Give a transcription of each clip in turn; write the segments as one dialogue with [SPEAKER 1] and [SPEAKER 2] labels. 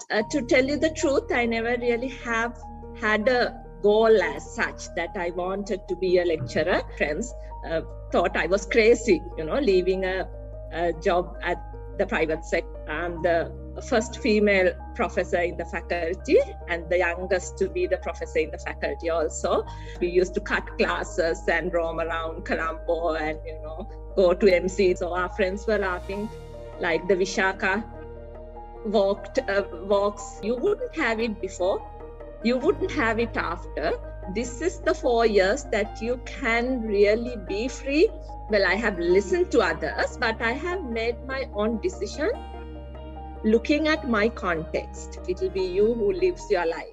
[SPEAKER 1] To tell you the truth, I never really have had a goal as such that I wanted to be a lecturer. Friends thought I was crazy, leaving a job at the private sector. I'm the first female professor in the faculty and the youngest to be the professor in the faculty also. We used to cut classes and roam around Colombo and, go to MC. So our friends were laughing like the Vishaka walks. You wouldn't have it before. You wouldn't have it after. This is the 4 years that you can really be free. Well, I have listened to others, but I have made my own decision. Looking at my context, it will be you who lives your life.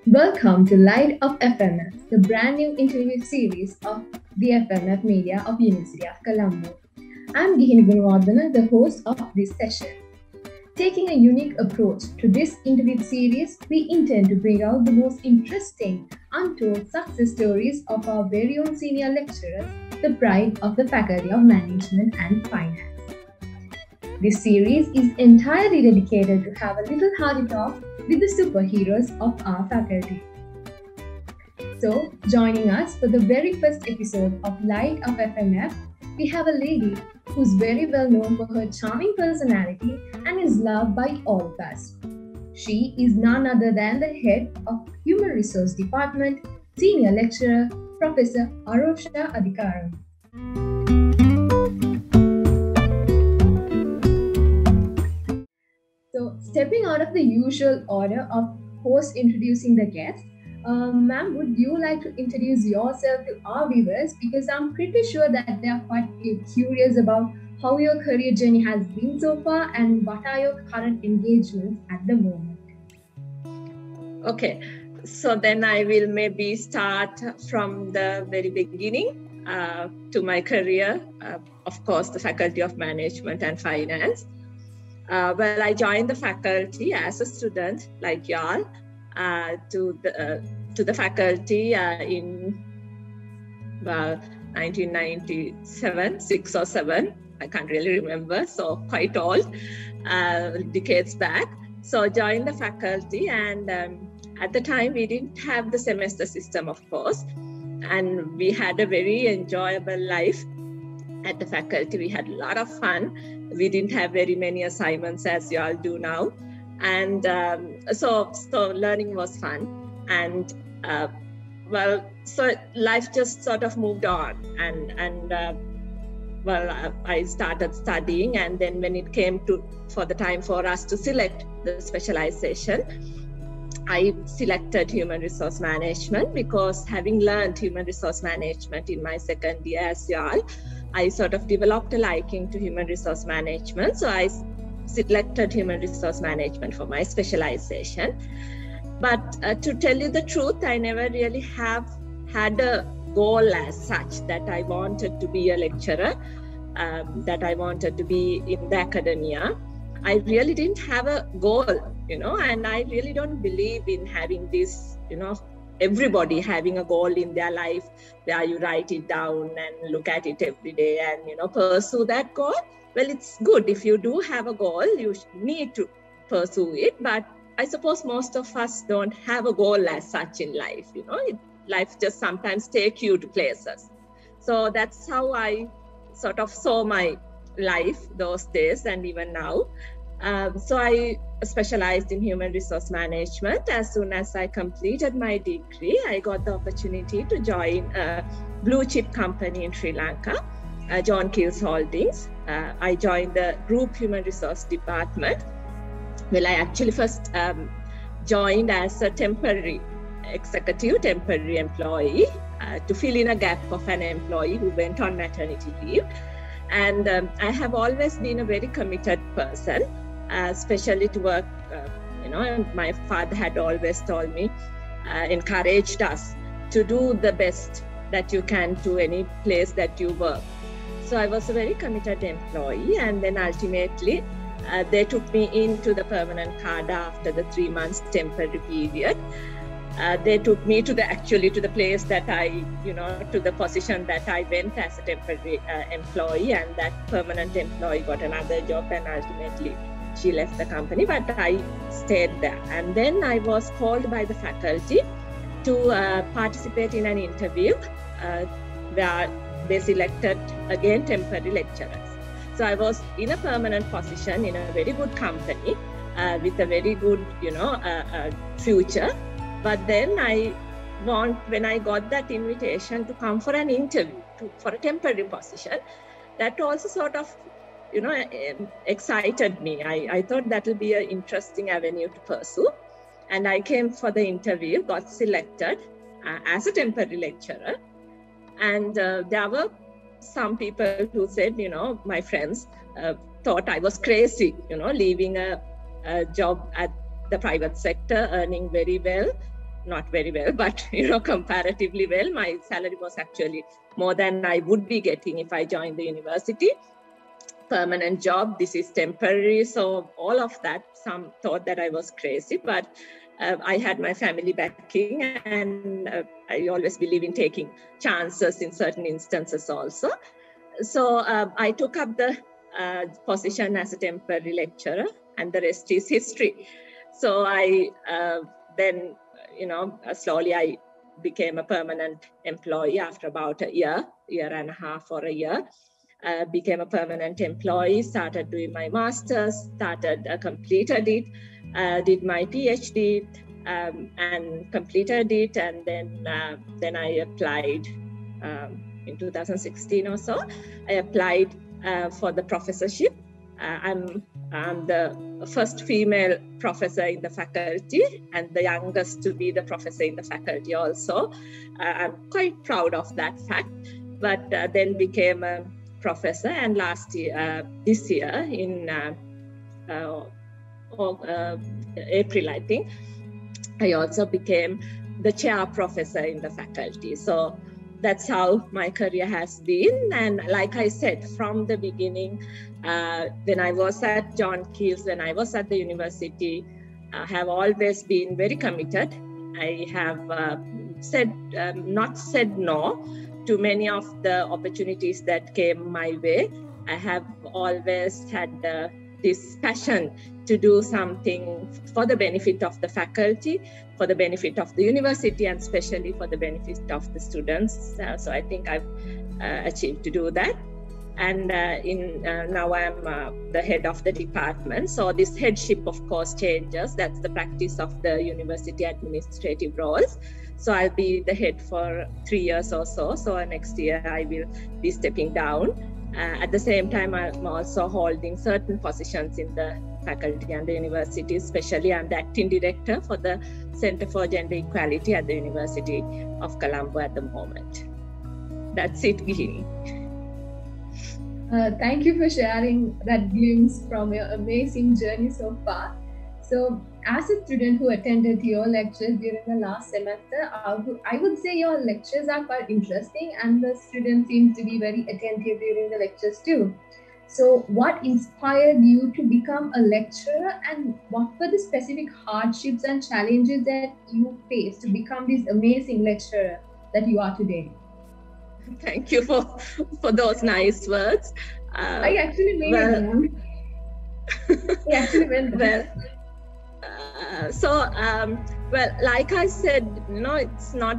[SPEAKER 2] Welcome to Light of FMF, the brand new interview series of the FMF Media of University of Colombo. I'm Gihini Gunwardana, the host of this session. Taking a unique approach to this interview series, we intend to bring out the most interesting, untold success stories of our very own senior lecturers, the pride of the Faculty of Management and Finance. This series is entirely dedicated to have a little hearty talk with the superheroes of our faculty. So, joining us for the very first episode of Light of FMF, we have a lady who's very well known for her charming personality and is loved by all of us. She is none other than the head of Human Resource Department, Senior Lecturer, Professor Arosha Adikaram. So, stepping out of the usual order of host introducing the guest, ma'am, would you like to introduce yourself to our viewers? Because I'm pretty sure that they are quite curious about how your career journey has been so far and what are your current engagements at the moment.
[SPEAKER 1] Okay, so then I will maybe start from the very beginning to my career. Of course, the Faculty of Management and Finance. Well, I joined the faculty as a student, like y'all, to the faculty in 1997, 6 or 7. I can't really remember, so quite old, decades back. So joined the faculty, and at the time we didn't have the semester system, of course, and we had a very enjoyable life at the faculty. We had a lot of fun. We didn't have very many assignments as you all do now. And so learning was fun. And so life just sort of moved on. And I started studying. And then when it came for the time for us to select the specialization, I selected Human Resource Management because having learned Human Resource Management in my second year as y'all, I sort of developed a liking to Human Resource Management. So I selected Human Resource Management for my specialization. But to tell you the truth, I never really have had a goal as such that I wanted to be a lecturer, that I wanted to be in the academia. I really didn't have a goal, and I really don't believe in having this, everybody having a goal in their life where you write it down and look at it every day and, pursue that goal. Well, it's good. If you do have a goal, you need to pursue it. But I suppose most of us don't have a goal as such in life. Life just sometimes takes you to places. So that's how I sort of saw my life those days and even now. So I specialized in Human Resource Management. As soon as I completed my degree, I got the opportunity to join a blue chip company in Sri Lanka. John Keells Holdings. I joined the Group Human Resource Department. Well, I actually first joined as a temporary employee to fill in a gap of an employee who went on maternity leave. And I have always been a very committed person, especially to work, my father had always told me, encouraged us to do the best that you can to any place that you work. So I was a very committed employee, and then ultimately they took me into the permanent cadre after the 3 months temporary period. They took me to the place that to the position that I went as a temporary employee, and that permanent employee got another job, and ultimately she left the company, but I stayed there. And then I was called by the faculty to participate in an interview where they selected again temporary lecturers. So I was in a permanent position in a very good company with a very good, future. But then when I got that invitation to come for an interview for a temporary position, that also sort of, excited me. I thought that will be an interesting avenue to pursue. And I came for the interview, got selected as a temporary lecturer. And there were some people who said, my friends thought I was crazy, leaving a job at the private sector, earning very well. Not very well, but comparatively well. My salary was actually more than I would be getting if I joined the university. Permanent job, this is temporary. So all of that, some thought that I was crazy, but I had my family backing, and I always believe in taking chances in certain instances also. So I took up the position as a temporary lecturer, and the rest is history. So I then slowly I became a permanent employee after about a year and a half or a year. Became a permanent employee, started doing my master's, completed it, did my PhD and completed it. And then I applied in 2016 or so. I applied for the professorship. I'm the first female professor in the faculty and the youngest to be the professor in the faculty also. I'm quite proud of that fact, but then became a professor, and this year in April, I think, I also became the chair professor in the faculty. So that's how my career has been. And like I said, from the beginning, when I was at John Keells, when I was at the university, I have always been very committed. I have not said no to many of the opportunities that came my way. I have always had this passion to do something for the benefit of the faculty, for the benefit of the university, and especially for the benefit of the students. So I think I've achieved to do that. And now I'm the head of the department. So this headship, of course, changes. That's the practice of the university administrative roles. So I'll be the head for 3 years or so. So next year I will be stepping down. At the same time, I'm also holding certain positions in the faculty and the university. Especially, I'm the acting director for the Center for Gender Equality at the University of Colombo at the moment. That's it, Gihini.
[SPEAKER 2] Thank you for sharing that glimpse from your amazing journey so far. So, as a student who attended your lectures during the last semester, I would say your lectures are quite interesting, and the students seem to be very attentive during the lectures too. So, what inspired you to become a lecturer, and what were the specific hardships and challenges that you faced to become this amazing lecturer that you are today?
[SPEAKER 1] Thank you for those nice words.
[SPEAKER 2] I actually made it down. I actually went there.
[SPEAKER 1] Well, like I said, it's not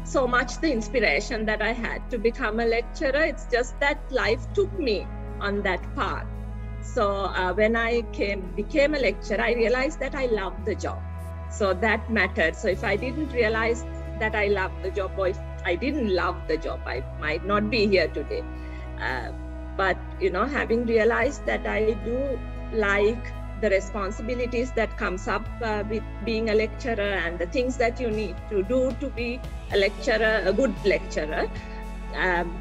[SPEAKER 1] so much the inspiration that I had to become a lecturer. It's just that life took me on that path. So when I became a lecturer, I realized that I loved the job. So that mattered. So if I didn't realize that I loved the job, or if I didn't love the job, I might not be here today. But, having realized that I do like the responsibilities that comes up with being a lecturer and the things that you need to do to be a lecturer, a good lecturer.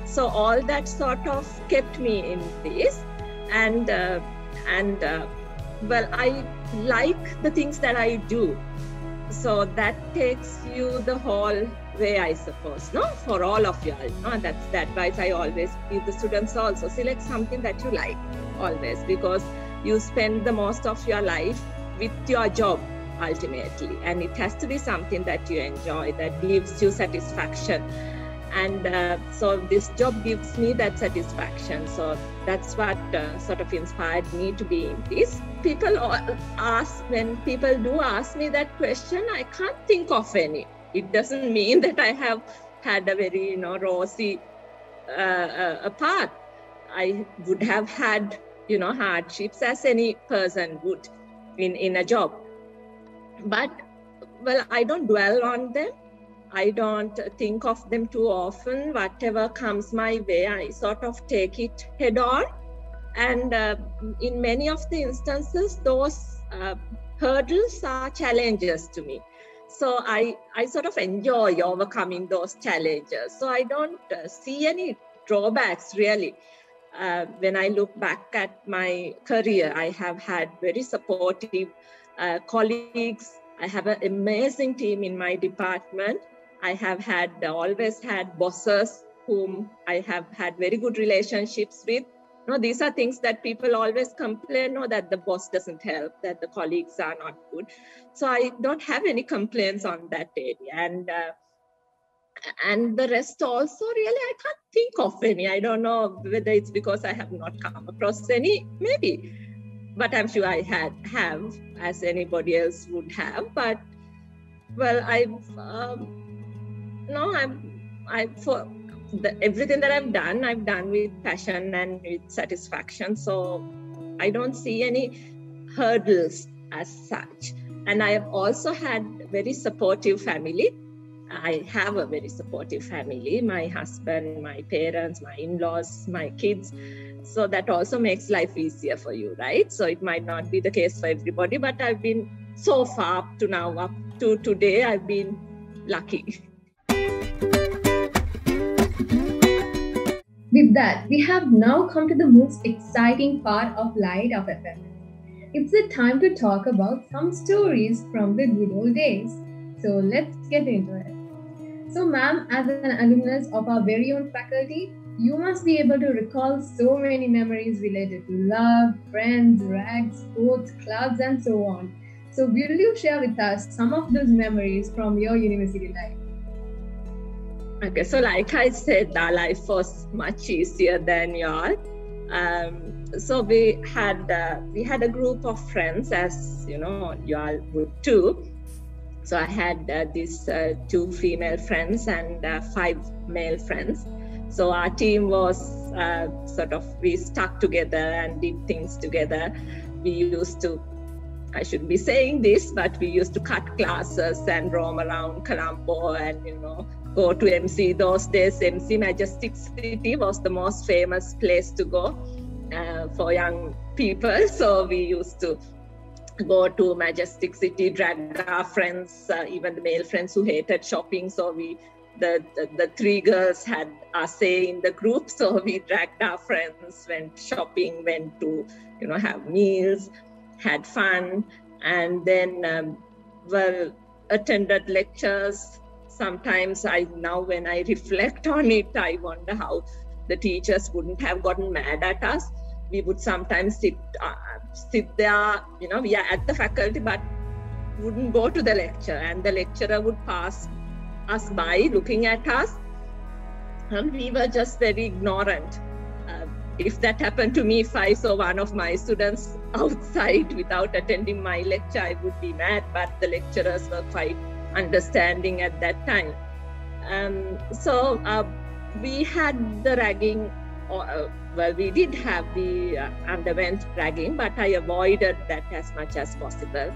[SPEAKER 1] So all that sort of kept me in this, and well, I like the things that I do. So that takes you the whole way, I suppose, no? For all of you, no? That's the advice I always give the students also. Select something that you like, always, because you spend the most of your life with your job, ultimately. And it has to be something that you enjoy, that gives you satisfaction. And so this job gives me that satisfaction. So that's what sort of inspired me to be in this. When people do ask me that question, I can't think of any. It doesn't mean that I have had a very, rosy path. I would have had, hardships as any person would in a job. But, well, I don't dwell on them. I don't think of them too often. Whatever comes my way, I sort of take it head on. And in many of the instances, those hurdles are challenges to me. So I sort of enjoy overcoming those challenges. So I don't see any drawbacks, really. When I look back at my career, I have had very supportive colleagues. I have an amazing team in my department. I have always had bosses whom I have had very good relationships with. These are things that people always complain, that the boss doesn't help, that the colleagues are not good. So I don't have any complaints on that area. And the rest also, really, I can't think of any. I don't know whether it's because I have not come across any, maybe. But I'm sure I have, as anybody else would have. But, well, everything that I've done with passion and with satisfaction. So I don't see any hurdles as such. And I have also had a very supportive family. I have a very supportive family, my husband, my parents, my in-laws, my kids. So that also makes life easier for you, right? So it might not be the case for everybody, but I've been so far up to today, I've been lucky.
[SPEAKER 2] With that, we have now come to the most exciting part of Light of FMF. It's the time to talk about some stories from the good old days. So let's get into it. So ma'am, as an alumnus of our very own faculty, you must be able to recall so many memories related to love, friends, rags, sports, clubs, and so on. So will you share with us some of those memories from your university life?
[SPEAKER 1] Okay, so like I said, our life was much easier than yours. So we had a group of friends, as you all would too. So I had these 2 female friends and 5 male friends. So our team was we stuck together and did things together. We used to, I shouldn't be saying this, but we used to cut classes and roam around Colombo and, go to MC. Those days, MC Majestic City was the most famous place to go for young people. So we used to go to Majestic City, drag our friends, even the male friends who hated shopping. So the 3 girls had a say in the group. So we dragged our friends, went shopping, went to, have meals, had fun, and then, attended lectures. Sometimes when I reflect on it, I wonder how the teachers wouldn't have gotten mad at us. We would sometimes sit there, we are at the faculty, but wouldn't go to the lecture, and the lecturer would pass us by looking at us, and we were just very ignorant. If that happened to me, if I saw one of my students outside without attending my lecture, I would be mad, but the lecturers were quite understanding at that time. So we had the ragging, we underwent ragging, but I avoided that as much as possible.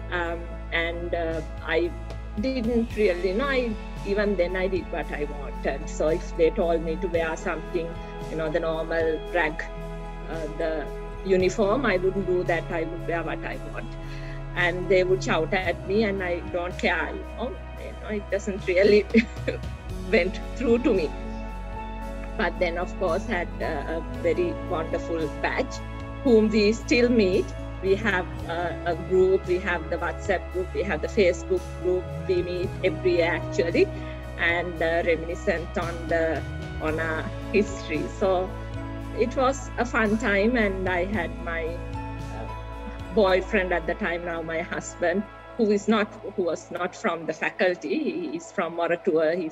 [SPEAKER 1] I didn't really know, even then I did what I wanted. So if they told me to wear something the normal rag, the uniform. I wouldn't do that. I would wear what I want. And they would shout at me, and I don't care. It doesn't really went through to me. But then, of course, had a very wonderful batch whom we still meet. We have a group, we have the WhatsApp group, we have the Facebook group. We meet every year actually, and reminiscent on our history. So it was a fun time, and I had my boyfriend at the time, now my husband, who was not from the faculty. He is from Moratua.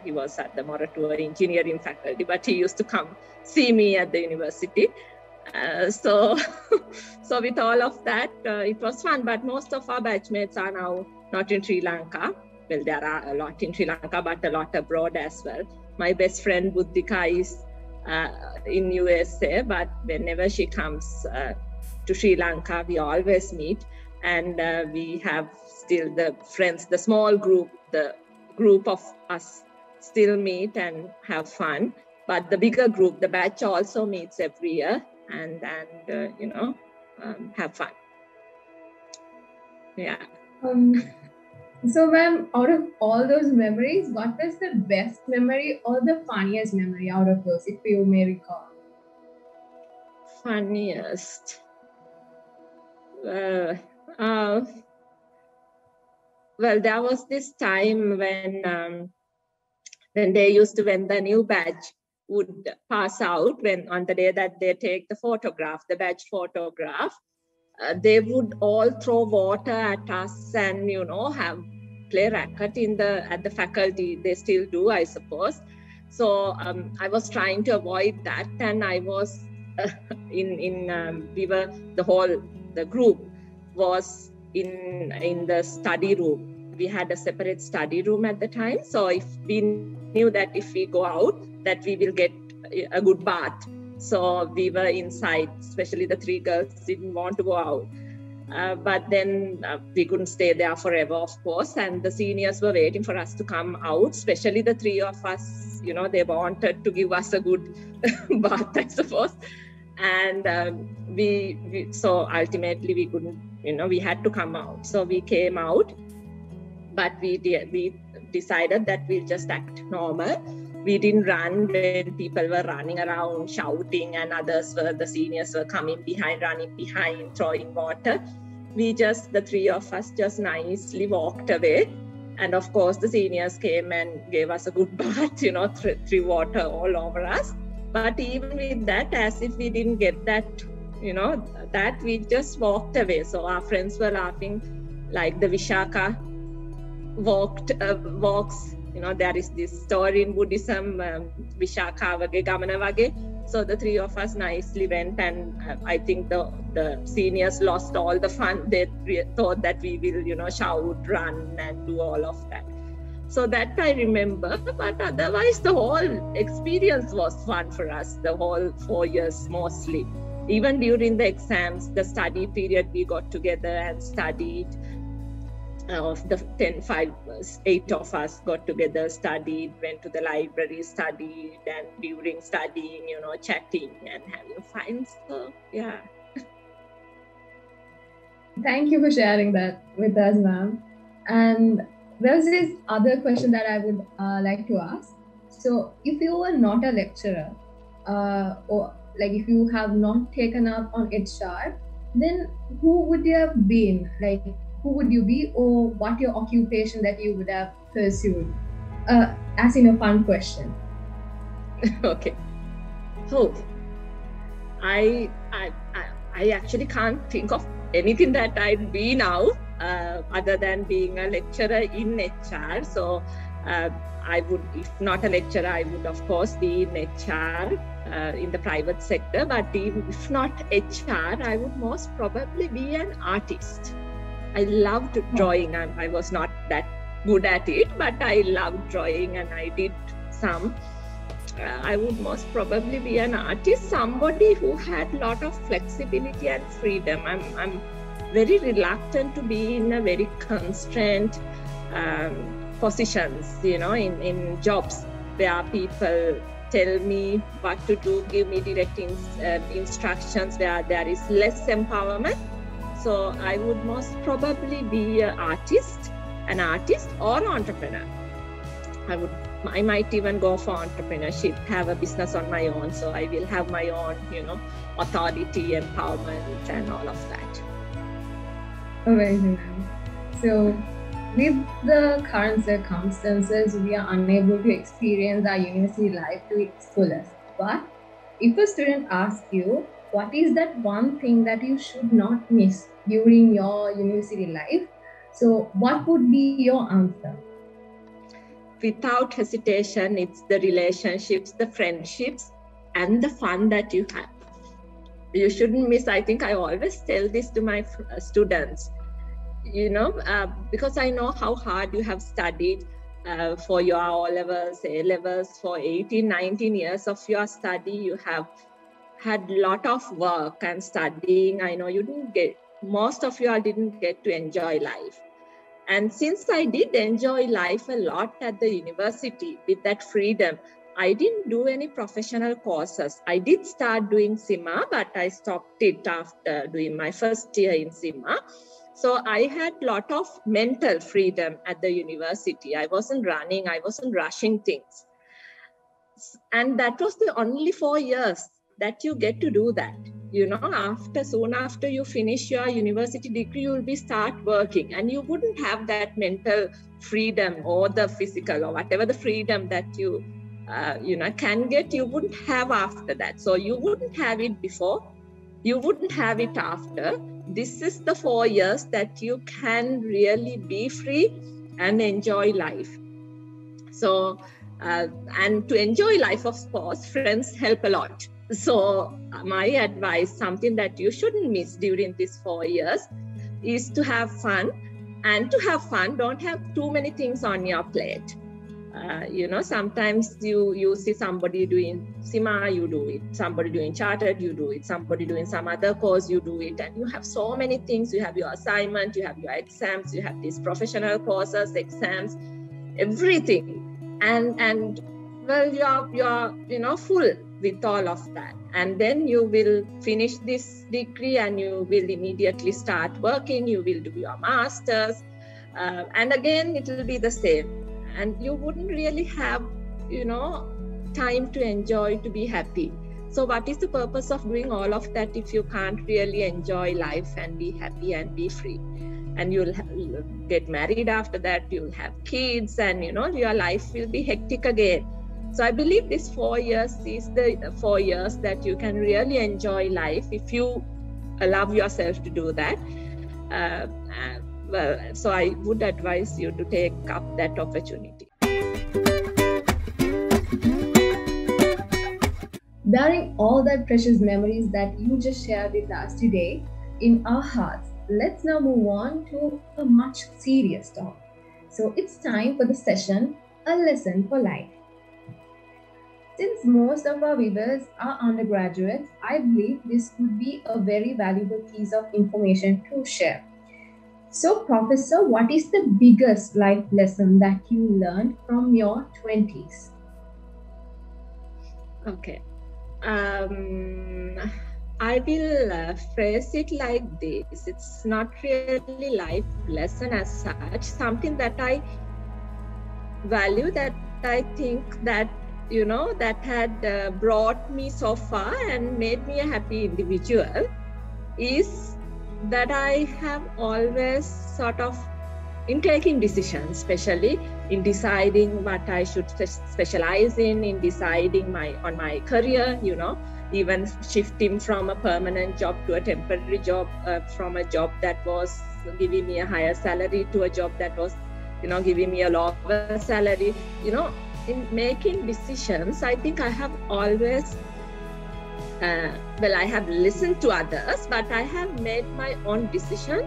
[SPEAKER 1] He was at the Moratua engineering faculty, but he used to come see me at the university. So with all of that, it was fun. But most of our batchmates are now not in Sri Lanka. Well, there are a lot in Sri Lanka, but a lot abroad as well. My best friend Buddhika is in USA, but whenever she comes to Sri Lanka, we always meet. And we have still the friends, the small group, the group of us still meet and have fun. But the bigger group, the batch, also meets every year and have fun. Yeah.
[SPEAKER 2] So, ma'am, out of all those memories, what was the best memory or the funniest memory out of those, if you may recall?
[SPEAKER 1] Funniest. Well, there was this time when the new batch would pass out, on the day that they take the photograph, the batch photograph, they would all throw water at us and play racket at the faculty. They still do, I suppose. So I was trying to avoid that, and I was the group was in the study room. We had a separate study room at the time. So if we knew that if we go out, that we will get a good bath. So we were inside, especially the three girls didn't want to go out. But then we couldn't stay there forever, of course. And the seniors were waiting for us to come out, especially the three of us. They wanted to give us a good bath, I suppose. And so ultimately we couldn't, we had to come out. So we came out, but we decided that we'll just act normal. We didn't run when people were running around shouting, and the seniors were coming behind, running behind, throwing water. The three of us just nicely walked away. And of course the seniors came and gave us a good bath, threw water all over us. But even with that, as if we didn't get that, that we just walked away. So our friends were laughing, like the Vishaka walks. There is this story in Buddhism, Vishaka vage gamana vage. So the three of us nicely went, and I think the seniors lost all the fun. They thought that we will, shout, run, and do all of that. So that I remember, but otherwise the whole experience was fun for us, the whole 4 years mostly. Even during the exams, the study period, we got together and studied. Of the 8 of us got together, studied, went to the library, studied, and during studying, chatting and having fun. So, yeah.
[SPEAKER 2] Thank you for sharing that with us, ma'am. And there's this other question that I would like to ask. So, if you were not a lecturer, or like if you have not taken up on HR, then who would you have been? Like, who would you be, or what your occupation that you would have pursued? As in a fun question.
[SPEAKER 1] Okay. So, I actually can't think of anything that I'd be now, other than being a lecturer in HR. So, I would, if not a lecturer, I would of course be in HR in the private sector. But even if not HR, I would most probably be an artist. I loved drawing. I was not that good at it, but I loved drawing, and I did some. I would most probably be an artist, somebody who had a lot of flexibility and freedom. I'm very reluctant to be in a very constrained positions, in jobs where people tell me what to do, give me direct instructions where there is less empowerment. So I would most probably be an artist or entrepreneur. I might even go for entrepreneurship, have a business on my own. So I will have my own, authority, empowerment, and all of that.
[SPEAKER 2] Amazing. So with the current circumstances, we are unable to experience our university life to its fullest. But if a student asks you, what is that one thing that you should not miss during your university life? So what would be your answer?
[SPEAKER 1] Without hesitation, it's the relationships, the friendships, and the fun that you have. You shouldn't miss. I think I always tell this to my students, because I know how hard you have studied for your O-levels, A-levels, for 18, 19 years of your study. You have had a lot of work and studying. I know most of you all didn't get to enjoy life. And since I did enjoy life a lot at the university with that freedom, I didn't do any professional courses. I did start doing CIMA, but I stopped it after doing my first year in CIMA. So I had a lot of mental freedom at the university. I wasn't running, I wasn't rushing things. And that was the only 4 years that you get to do that. Soon after you finish your university degree, you will start working, and you wouldn't have that mental freedom or the physical or whatever the freedom that you can get, you wouldn't have after that. So you wouldn't have it before, you wouldn't have it after. This is the 4 years that you can really be free and enjoy life. So, and to enjoy life, of course, friends help a lot. So my advice, something that you shouldn't miss during these 4 years, is to have fun. And to have fun, don't have too many things on your plate. Sometimes you see somebody doing CIMA, you do it. Somebody doing chartered, you do it. Somebody doing some other course, you do it. And you have so many things. You have your assignment, you have your exams, you have these professional courses, exams, everything. And well, you're full with all of that. And then you will finish this degree and you will immediately start working. You will do your master's. And again, it will be the same. And you wouldn't really have, time to enjoy, to be happy. So what is the purpose of doing all of that if you can't really enjoy life and be happy and be free? And you'll get married after that, you'll have kids, and, your life will be hectic again. So I believe this 4 years is the 4 years that you can really enjoy life if you allow yourself to do that. So I would advise you to take up that opportunity.
[SPEAKER 2] Bearing all that precious memories that you just shared with us today in our hearts, let's now move on to a much serious talk. So it's time for the session, A Lesson for Life. Since most of our viewers are undergraduates, I believe this could be a very valuable piece of information to share. So, Professor, what is the biggest life lesson that you learned from your 20s?
[SPEAKER 1] Okay. I will phrase it like this. It's not really life lesson as such, something that I value, that I think that, that had brought me so far and made me a happy individual, is that I have always sort of, in taking decisions, especially in deciding what I should specialize in deciding on my career, even shifting from a permanent job to a temporary job, from a job that was giving me a higher salary to a job that was, giving me a lower salary, in making decisions, I think I have always I have listened to others, but I have made my own decision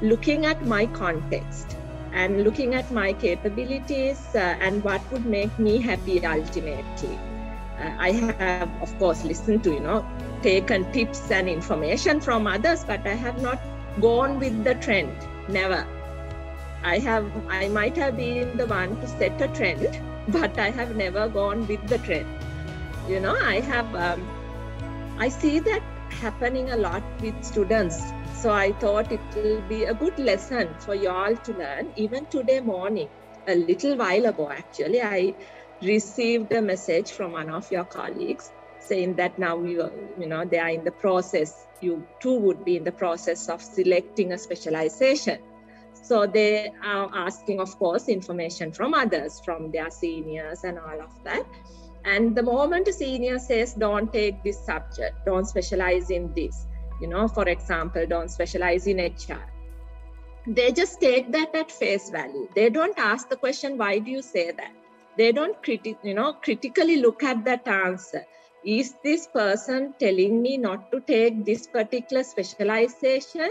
[SPEAKER 1] looking at my context and looking at my capabilities and what would make me happy ultimately. I have, of course, listened to, taken tips and information from others, but I have not gone with the trend, never. I might have been the one to set a trend, but I have never gone with the trend. You know, I see that happening a lot with students. So I thought it will be a good lesson for you all to learn. Even today morning, a little while ago, actually, I received a message from one of your colleagues saying that now they are in the process, you too would be in the process of selecting a specialization. So they are asking, of course, information from others, from their seniors and all of that. And the moment a senior says, don't take this subject, don't specialize in this, for example, don't specialize in HR, they just take that at face value. They don't ask the question, why do you say that? They don't critically look at that answer. Is this person telling me not to take this particular specialization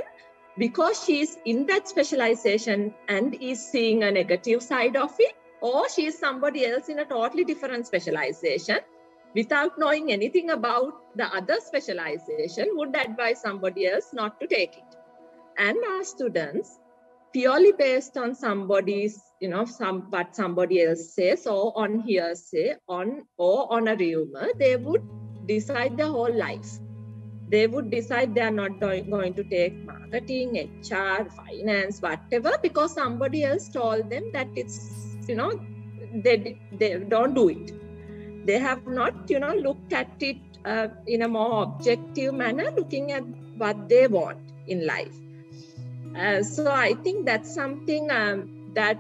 [SPEAKER 1] because she's in that specialization and is seeing a negative side of it? Or she is somebody else in a totally different specialization without knowing anything about the other specialization would advise somebody else not to take it. And our students, purely based on somebody's, what somebody else says, or on hearsay, or on a rumor, they would decide their whole life. They would decide they are not going to take marketing, HR, finance, whatever, because somebody else told them that it's, they don't do it. They have not, looked at it in a more objective manner, looking at what they want in life. So I think that's something that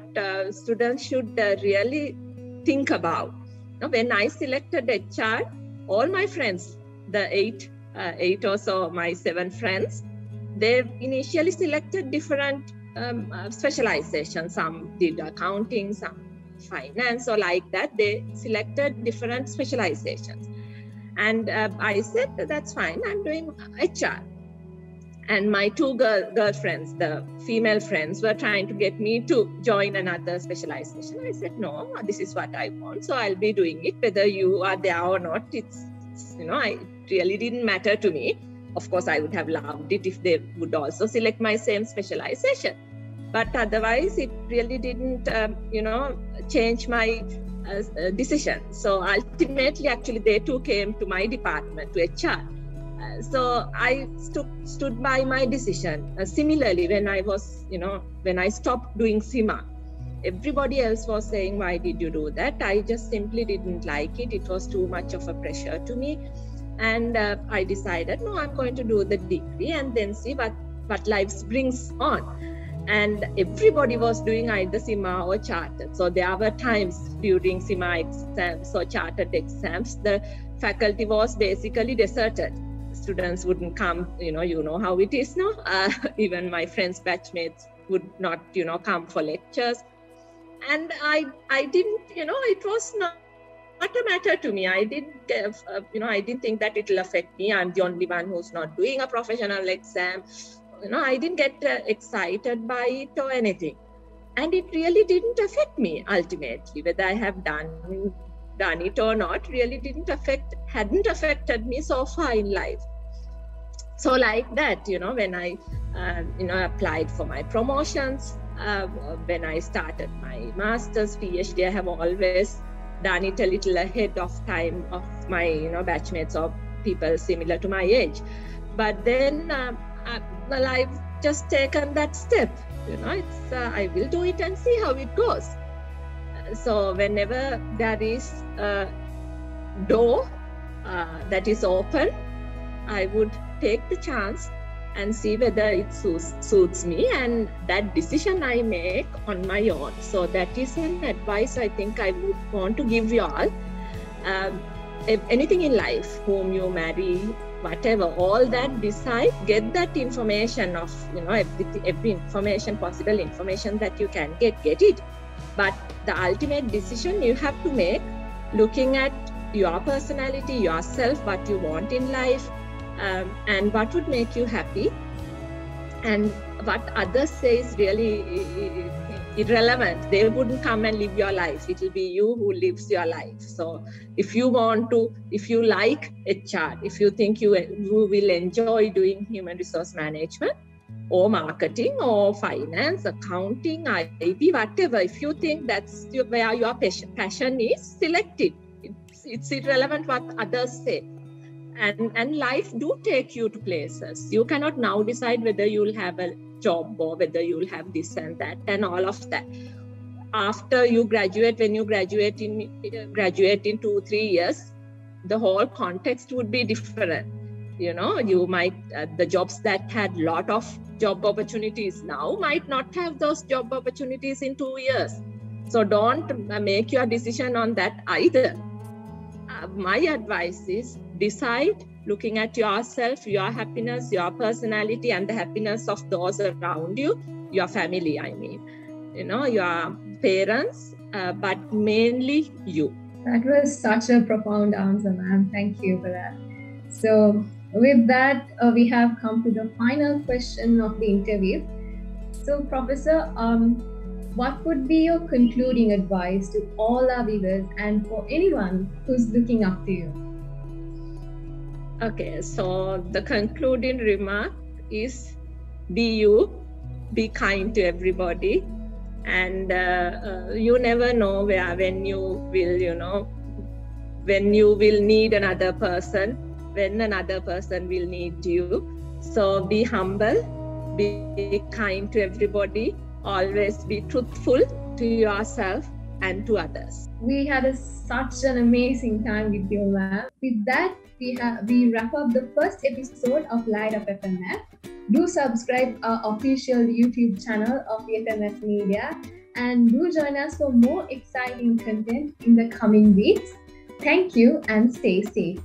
[SPEAKER 1] students should really think about. Now, when I selected HR, all my friends, the eight or so, my 7 friends, they initially selected different specializations. Some did accounting, some finance, or like that. They selected different specializations. And I said, that's fine, I'm doing HR. And my 2 girlfriends, the female friends, were trying to get me to join another specialization. I said, no, this is what I want, so I'll be doing it. Whether you are there or not, it really didn't matter to me. Of course, I would have loved it if they would also select my same specialization. But otherwise, it really didn't, change my decision. So ultimately, actually, they too came to my department, to HR. So I stood by my decision. Similarly, when I was, when I stopped doing CIMA, everybody else was saying, why did you do that? I just simply didn't like it. It was too much of a pressure to me. And I decided, no, I'm going to do the degree and then see what life brings on. And everybody was doing either CIMA or chartered. So there were times during CIMA exams or chartered exams, the faculty was basically deserted. Students wouldn't come, you know how it is now. Even my friends' batchmates would not, come for lectures. And I didn't, it was not a matter to me. I didn't, I didn't think that it will affect me. I'm the only one who's not doing a professional exam. I didn't get excited by it or anything. And it really didn't affect me ultimately. Whether I have done it or not, really hadn't affected me so far in life. So like that, when I, applied for my promotions, when I started my master's, PhD, I have always done it a little ahead of time of my, batchmates or people similar to my age. But then, I've just taken that step, it's, I will do it and see how it goes. So whenever there is a door that is open, I would take the chance and see whether it suits me, and that decision I make on my own. So that is an advice I think I would want to give you all. Anything in life, whom you marry, whatever, all that, decide, get that information of, every information, possible information that you can get it. But the ultimate decision you have to make, looking at your personality, yourself, what you want in life, and what would make you happy, and what others say is really irrelevant. They wouldn't come and live your life. It will be you who lives your life. So if you like HR, if you think you will enjoy doing human resource management, or marketing or finance, accounting, IB, whatever. If you think that's where your passion is, select it. It's irrelevant what others say. And life do take you to places. You cannot now decide whether you'll have a job or whether you'll have this and that and all of that. After you graduate, when you graduate in 2-3 years, the whole context would be different. You know, you might, the jobs that had lot of job opportunities now might not have those job opportunities in 2 years. So don't make your decision on that either. My advice is decide looking at yourself, your happiness, your personality, and the happiness of those around you, your family, I mean, you know, your parents, but mainly you.
[SPEAKER 2] That was such a profound answer, ma'am. Thank you for that. So with that, we have come to the final question of the interview. So Professor, what would be your concluding advice to all our viewers and for anyone who's looking up to you?
[SPEAKER 1] Okay, so the concluding remark is be you, be kind to everybody, and you never know when you will need another person, when another person will need you. So be humble, be kind to everybody, always be truthful to yourself and to others.
[SPEAKER 2] We had such an amazing time with you, ma'am. With that, we wrap up the first episode of Light of FMF. Do subscribe our official YouTube channel of the FMF Media and do join us for more exciting content in the coming weeks. Thank you and stay safe.